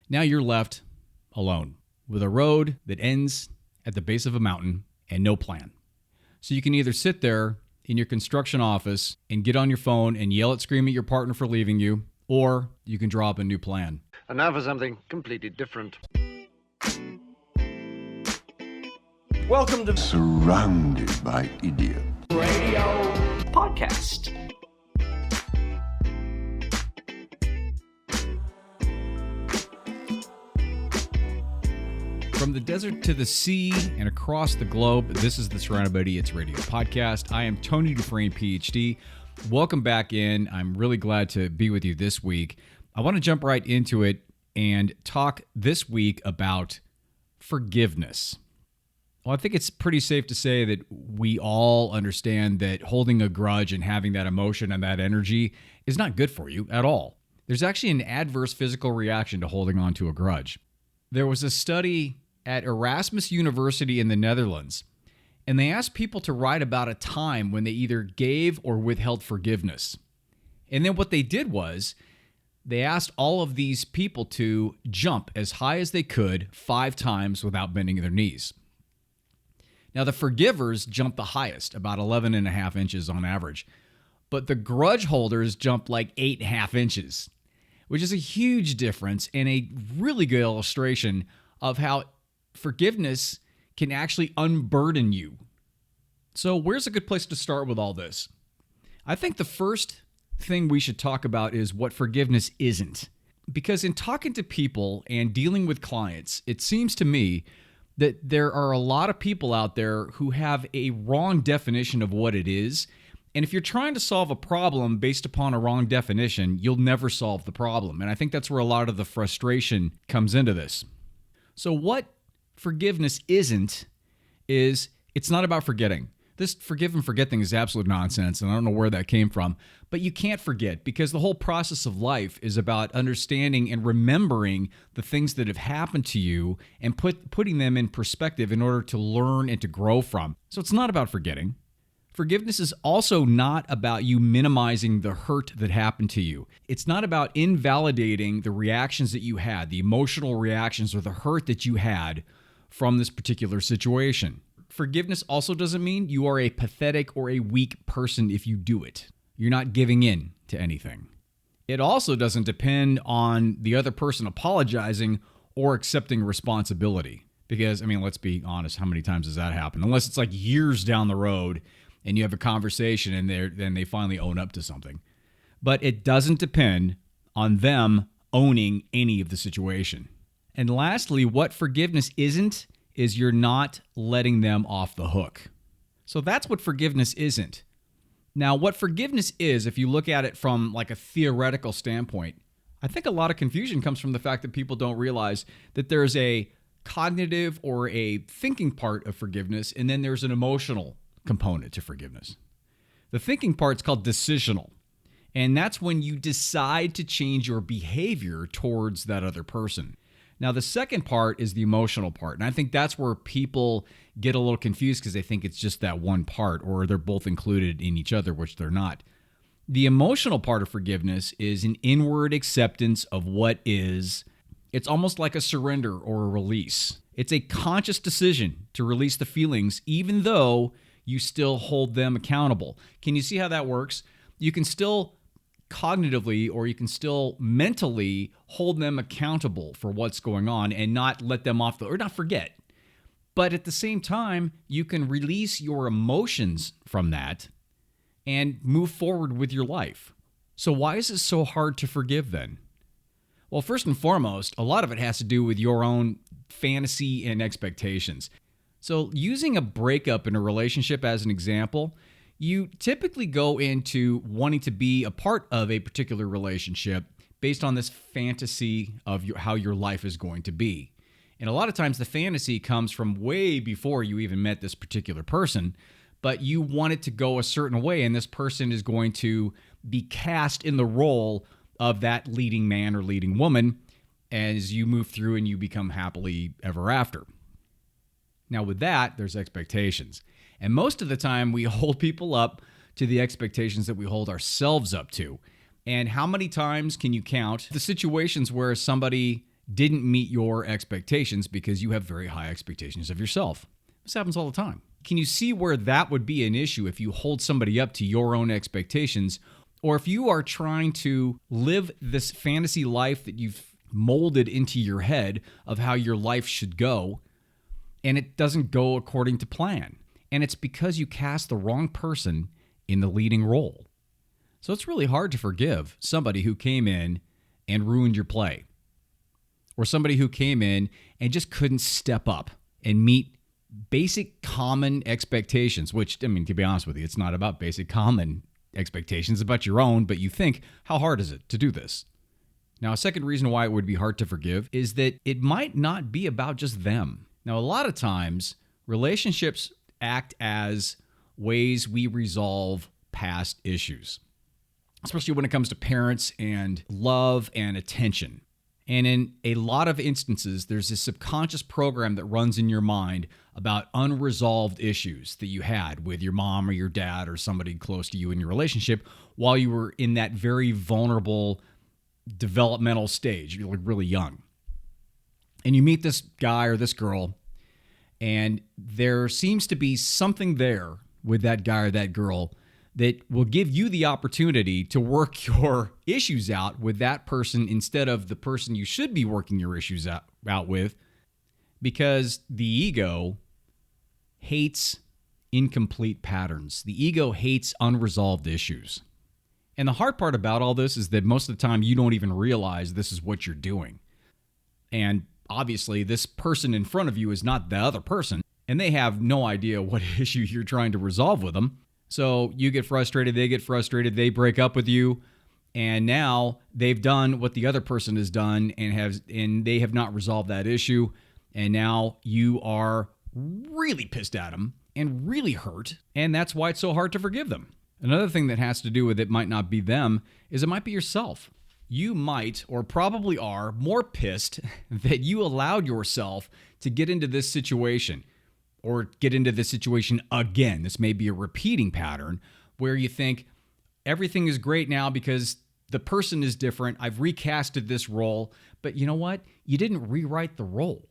Now you're left alone with a road that ends at the base of a mountain and no plan. So you can either sit there in your construction office and get on your phone and yell and scream at your partner for leaving you, or you can draw up a new plan. And now for something completely different. Welcome to Surrounded by Idiots Radio Podcast. From the desert to the sea and across the globe, this is the Surrounded by Idiots Radio Podcast. I am Tony Dufresne, PhD. Welcome back in. I'm really glad to be with you this week. I want to jump right into it and talk this week about forgiveness. Well, I think it's pretty safe to say that we all understand that holding a grudge and having that emotion and that energy is not good for you at all. There's actually an adverse physical reaction to holding on to a grudge. There was a study at Erasmus University in the Netherlands, and they asked people to write about a time when they either gave or withheld forgiveness. And then what they did was they asked all of these people to jump as high as they could 5 times without bending their knees. Now, the forgivers jumped the highest, about 11.5 inches on average, but the grudge holders jumped like 8.5 inches, which is a huge difference and a really good illustration of how forgiveness can actually unburden you. So where's a good place to start with all this? I think the first thing we should talk about is what forgiveness isn't. Because in talking to people and dealing with clients, it seems to me that there are a lot of people out there who have a wrong definition of what it is. And if you're trying to solve a problem based upon a wrong definition, you'll never solve the problem. And I think that's where a lot of the frustration comes into this. So what forgiveness isn't is it's not about forgetting. This forgive and forget thing is absolute nonsense, and I don't know where that came from. But you can't forget because the whole process of life is about understanding and remembering the things that have happened to you and putting them in perspective in order to learn and to grow from. So it's not about forgetting. Forgiveness is also not about you minimizing the hurt that happened to you. It's not about invalidating the reactions that you had, the emotional reactions or the hurt that you had from this particular situation. Forgiveness also doesn't mean you are a pathetic or a weak person if you do it. You're not giving in to anything. It also doesn't depend on the other person apologizing or accepting responsibility. Because, let's be honest, how many times does that happen? Unless it's like years down the road and you have a conversation and then they finally own up to something. But it doesn't depend on them owning any of the situation. And lastly, what forgiveness isn't is you're not letting them off the hook. So that's what forgiveness isn't. Now, what forgiveness is, if you look at it from like a theoretical standpoint, I think a lot of confusion comes from the fact that people don't realize that there's a cognitive or a thinking part of forgiveness, and then there's an emotional component to forgiveness. The thinking part's called decisional, and that's when you decide to change your behavior towards that other person. Now, the second part is the emotional part, and I think that's where people get a little confused because they think it's just that one part, or they're both included in each other, which they're not. The emotional part of forgiveness is an inward acceptance of what is. It's almost like a surrender or a release. It's a conscious decision to release the feelings, even though you still hold them accountable. Can you see how that works? You can still cognitively or you can still mentally hold them accountable for what's going on and not let them off or not forget. But at the same time, you can release your emotions from that and move forward with your life. So why is it so hard to forgive then? Well, first and foremost, a lot of it has to do with your own fantasy and expectations. So using a breakup in a relationship as an example, you typically go into wanting to be a part of a particular relationship based on this fantasy of how your life is going to be. And a lot of times the fantasy comes from way before you even met this particular person, but you want it to go a certain way, and this person is going to be cast in the role of that leading man or leading woman as you move through and you become happily ever after. Now with that, there's expectations. And most of the time we hold people up to the expectations that we hold ourselves up to. And how many times can you count the situations where somebody didn't meet your expectations because you have very high expectations of yourself. This happens all the time. Can you see where that would be an issue if you hold somebody up to your own expectations, or if you are trying to live this fantasy life that you've molded into your head of how your life should go, and it doesn't go according to plan? And it's because you cast the wrong person in the leading role. So it's really hard to forgive somebody who came in and ruined your play, or somebody who came in and just couldn't step up and meet basic common expectations, which, I mean, to be honest with you, it's not about basic common expectations, it's about your own, but you think, how hard is it to do this? Now, a second reason why it would be hard to forgive is that it might not be about just them. Now, a lot of times, relationships act as ways we resolve past issues, especially when it comes to parents and love and attention. And in a lot of instances, there's this subconscious program that runs in your mind about unresolved issues that you had with your mom or your dad or somebody close to you in your relationship while you were in that very vulnerable developmental stage. You're like really young. And you meet this guy or this girl, and there seems to be something there with that guy or that girl that will give you the opportunity to work your issues out with that person instead of the person you should be working your issues out with, because the ego hates incomplete patterns. The ego hates unresolved issues. And the hard part about all this is that most of the time you don't even realize this is what you're doing. And obviously this person in front of you is not the other person, and they have no idea what issue you're trying to resolve with them. So you get frustrated, they get frustrated, they break up with you, and now they've done what the other person has done and they have not resolved that issue, and now you are really pissed at them and really hurt, and that's why it's so hard to forgive them. Another thing that has to do with it might not be them is it might be yourself. You might or probably are more pissed that you allowed yourself to get into this situation. Or get into this situation again. This may be a repeating pattern where you think everything is great now because the person is different. I've recasted this role, but you know what? You didn't rewrite the role.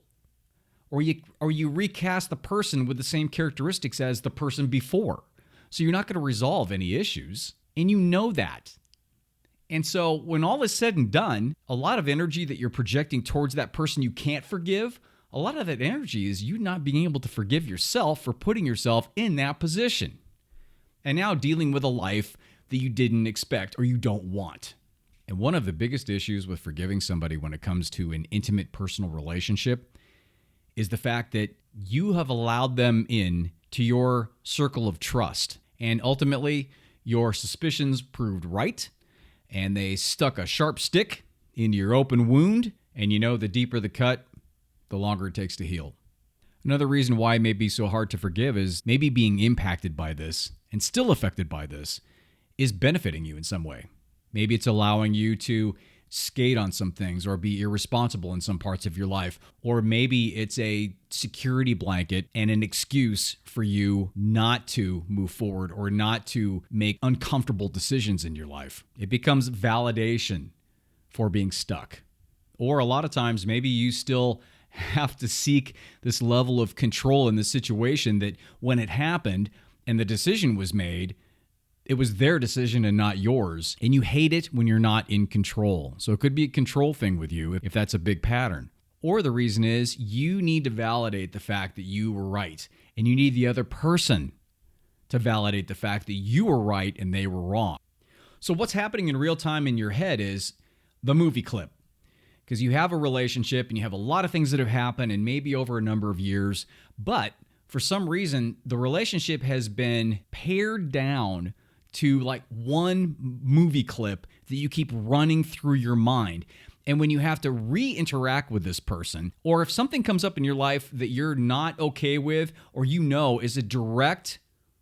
Or you recast the person with the same characteristics as the person before. So you're not going to resolve any issues, and you know that. And so when all is said and done, a lot of energy that you're projecting towards that person you can't forgive, a lot of that energy is you not being able to forgive yourself for putting yourself in that position. And now dealing with a life that you didn't expect or you don't want. And one of the biggest issues with forgiving somebody when it comes to an intimate personal relationship is the fact that you have allowed them in to your circle of trust. And ultimately, your suspicions proved right, and they stuck a sharp stick into your open wound. And you know, the deeper the cut, the longer it takes to heal. Another reason why it may be so hard to forgive is maybe being impacted by this and still affected by this is benefiting you in some way. Maybe it's allowing you to skate on some things or be irresponsible in some parts of your life. Or maybe it's a security blanket and an excuse for you not to move forward or not to make uncomfortable decisions in your life. It becomes validation for being stuck. Or a lot of times, maybe you still have to seek this level of control in the situation that when it happened and the decision was made, it was their decision and not yours. And you hate it when you're not in control. So it could be a control thing with you if that's a big pattern. Or the reason is you need to validate the fact that you were right. And you need the other person to validate the fact that you were right and they were wrong. So what's happening in real time in your head is the movie clip. Because you have a relationship and you have a lot of things that have happened and maybe over a number of years, but for some reason, the relationship has been pared down to like one movie clip that you keep running through your mind. And when you have to re-interact with this person, or if something comes up in your life that you're not okay with, or you know is a direct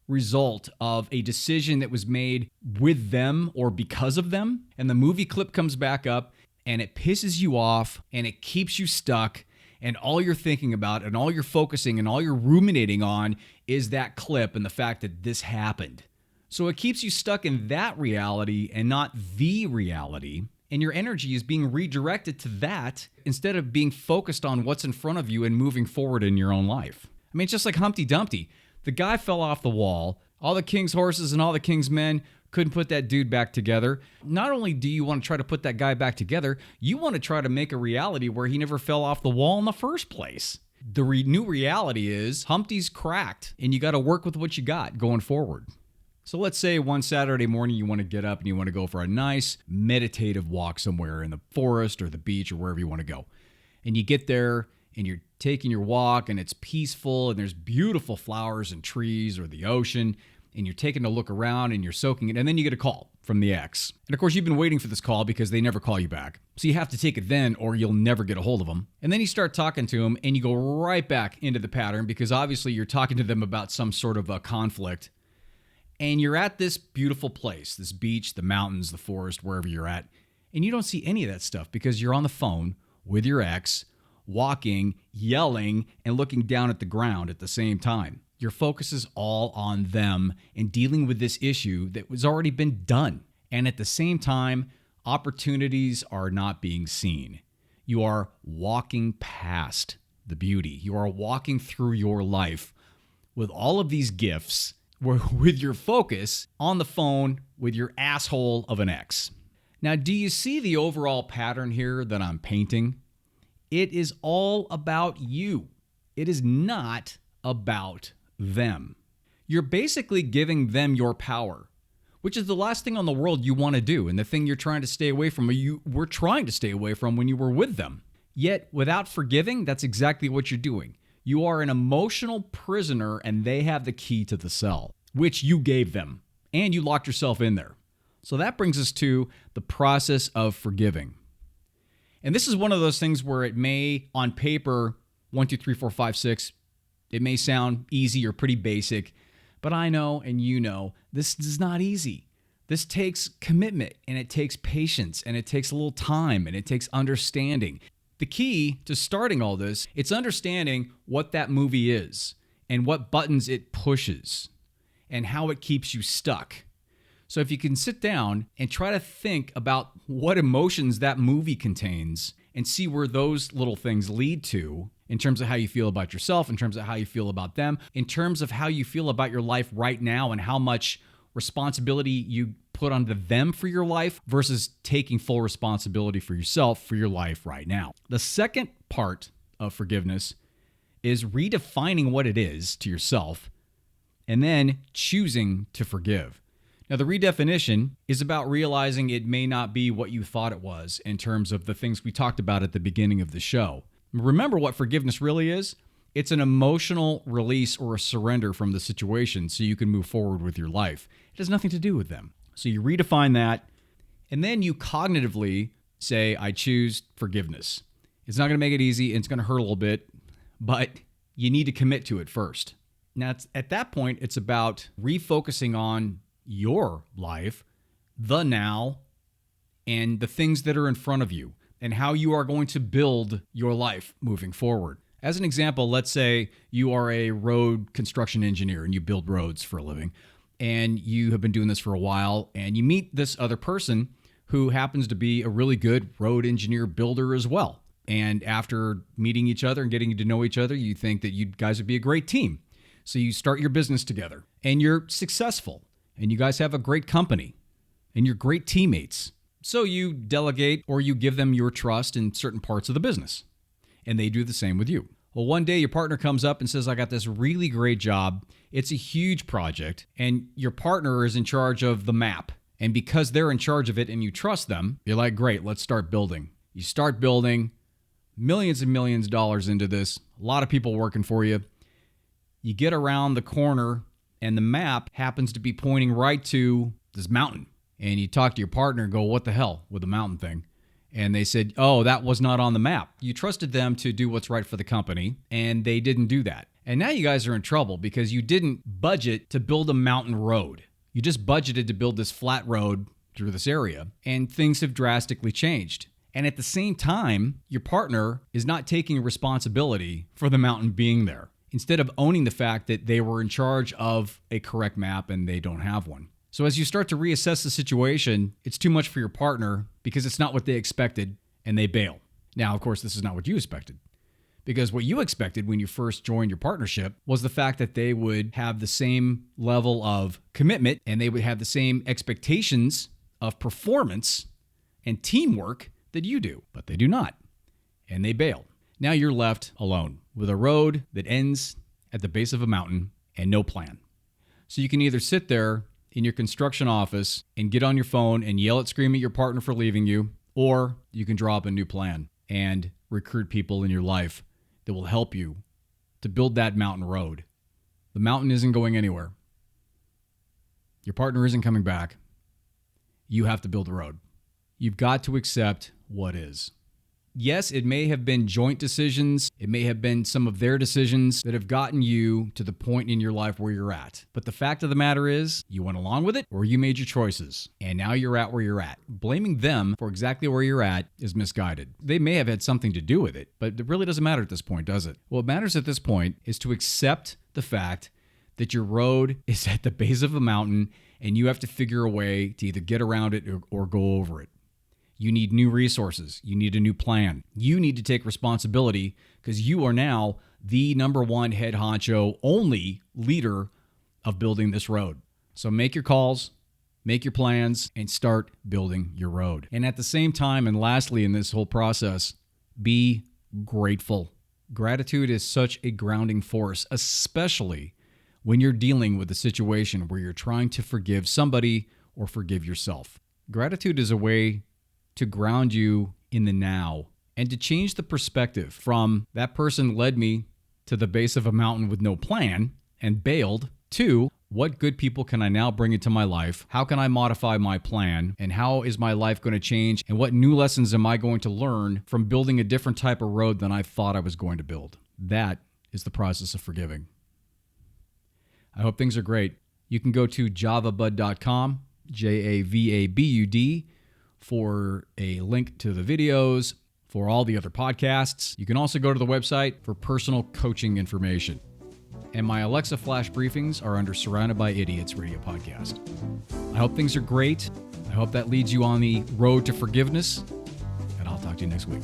result of a decision that was made with them or because of them, and the movie clip comes back up, and it pisses you off, and it keeps you stuck, and all you're thinking about, and all you're focusing, and all you're ruminating on is that clip and the fact that this happened. So it keeps you stuck in that reality and not the reality. And your energy is being redirected to that instead of being focused on what's in front of you and moving forward in your own life. I mean, it's just like Humpty Dumpty. The guy fell off the wall. All the king's horses and all the king's men couldn't put that dude back together. Not only do you want to try to put that guy back together, you want to try to make a reality where he never fell off the wall in the first place. The new reality is Humpty's cracked, and you got to work with what you got going forward. So let's say one Saturday morning you want to get up and you want to go for a nice meditative walk somewhere in the forest or the beach or wherever you want to go. And you get there and you're taking your walk and it's peaceful and there's beautiful flowers and trees or the ocean, and you're taking a look around and you're soaking it, and then you get a call from the ex. And of course you've been waiting for this call because they never call you back. So you have to take it then or you'll never get a hold of them. And then you start talking to them and you go right back into the pattern because obviously you're talking to them about some sort of a conflict. And you're at this beautiful place, this beach, the mountains, the forest, wherever you're at, and you don't see any of that stuff because you're on the phone with your ex, walking, yelling, and looking down at the ground at the same time. Your focus is all on them and dealing with this issue that was already been done. And at the same time, opportunities are not being seen. You are walking past the beauty. You are walking through your life with all of these gifts with your focus on the phone with your asshole of an ex. Now, do you see the overall pattern here that I'm painting? It is all about you. It is not about them. You're basically giving them your power, which is the last thing on the world you want to do, and the thing you're trying to stay away from, or you were trying to stay away from when you were with them. Yet, without forgiving, that's exactly what you're doing. You are an emotional prisoner and they have the key to the cell, which you gave them, and you locked yourself in there. So that brings us to the process of forgiving. And this is one of those things where it may, on paper, 1, 2, 3, 4, 5, 6, it may sound easy or pretty basic, but I know and you know this is not easy. This takes commitment and it takes patience and it takes a little time and it takes understanding. The key to starting all this, it's understanding what that movie is and what buttons it pushes and how it keeps you stuck. So if you can sit down and try to think about what emotions that movie contains and see where those little things lead to in terms of how you feel about yourself, in terms of how you feel about them, in terms of how you feel about your life right now and how much responsibility you put onto them for your life versus taking full responsibility for yourself for your life right now. The second part of forgiveness is redefining what it is to yourself and then choosing to forgive. Now, the redefinition is about realizing it may not be what you thought it was in terms of the things we talked about at the beginning of the show. Remember what forgiveness really is? It's an emotional release or a surrender from the situation so you can move forward with your life. It has nothing to do with them. So you redefine that, and then you cognitively say, I choose forgiveness. It's not going to make it easy, and it's going to hurt a little bit, but you need to commit to it first. Now, at that point, it's about refocusing on your life, the now, and the things that are in front of you, and how you are going to build your life moving forward. As an example, let's say you are a road construction engineer and you build roads for a living, and you have been doing this for a while, and you meet this other person who happens to be a really good road engineer builder as well. And after meeting each other and getting to know each other, you think that you guys would be a great team. So you start your business together, and you're successful, and you guys have a great company, and you're great teammates. So you delegate or you give them your trust in certain parts of the business, and they do the same with you. Well, one day your partner comes up and says, I got this really great job. It's a huge project, and your partner is in charge of the map. And because they're in charge of it and you trust them, you're like, great, let's start building. You start building, millions and millions of dollars into this, a lot of people working for you. You get around the corner and the map happens to be pointing right to this mountain. And you talk to your partner and go, what the hell with the mountain thing? And they said, oh, that was not on the map. You trusted them to do what's right for the company, and they didn't do that. And now you guys are in trouble because you didn't budget to build a mountain road. You just budgeted to build this flat road through this area, and things have drastically changed. And at the same time, your partner is not taking responsibility for the mountain being there, instead of owning the fact that they were in charge of a correct map and they don't have one. So as you start to reassess the situation, it's too much for your partner because it's not what they expected and they bail. Now, of course, this is not what you expected. Because what you expected when you first joined your partnership was the fact that they would have the same level of commitment and they would have the same expectations of performance and teamwork that you do. But they do not. And they bail. Now you're left alone with a road that ends at the base of a mountain and no plan. So you can either sit there in your construction office and get on your phone and yell and scream at your partner for leaving you, or you can draw up a new plan and recruit people in your life that will help you to build that mountain road. The mountain isn't going anywhere. Your partner isn't coming back. You have to build the road. You've got to accept what is. Yes, it may have been joint decisions. It may have been some of their decisions that have gotten you to the point in your life where you're at. But the fact of the matter is, you went along with it or you made your choices. And now you're at where you're at. Blaming them for exactly where you're at is misguided. They may have had something to do with it, but it really doesn't matter at this point, does it? What matters at this point is to accept the fact that your road is at the base of a mountain and you have to figure a way to either get around it or go over it. You need new resources. You need a new plan. You need to take responsibility because you are now the number one head honcho, only leader of building this road. So make your calls, make your plans, and start building your road. And at the same time, and lastly in this whole process, be grateful. Gratitude is such a grounding force, especially when you're dealing with a situation where you're trying to forgive somebody or forgive yourself. Gratitude is a way to ground you in the now and to change the perspective from that person led me to the base of a mountain with no plan and bailed to what good people can I now bring into my life? How can I modify my plan? And how is my life going to change? And what new lessons am I going to learn from building a different type of road than I thought I was going to build? That is the process of forgiving. I hope things are great. You can go to javabud.com, JAVABUD, for a link to the videos, for all the other podcasts. You can also go to the website for personal coaching information. And my Alexa Flash briefings are under Surrounded by Idiots Radio Podcast. I hope things are great. I hope that leads you on the road to forgiveness. And I'll talk to you next week.